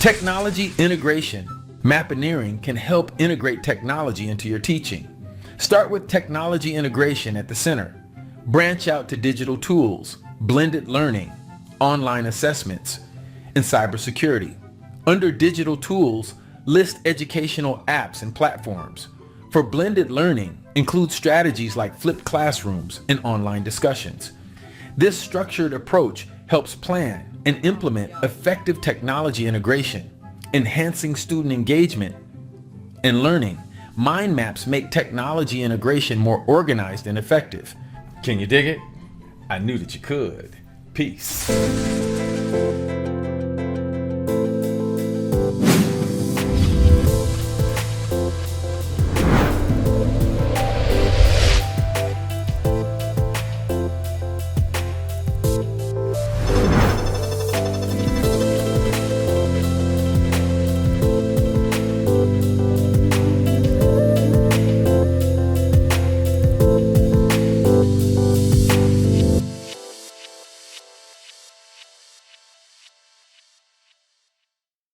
Technology integration. Mappineering can help integrate technology into your teaching. Start with technology integration at the center. Branch out to digital tools, blended learning, online assessments, and cybersecurity. Under digital tools, list educational apps and platforms. For blended learning, include strategies like flipped classrooms and online discussions. This structured approach helps plan and implement effective technology integration, enhancing student engagement and learning. Mind maps make technology integration more organized and effective. Can you dig it? I knew that you could. Peace.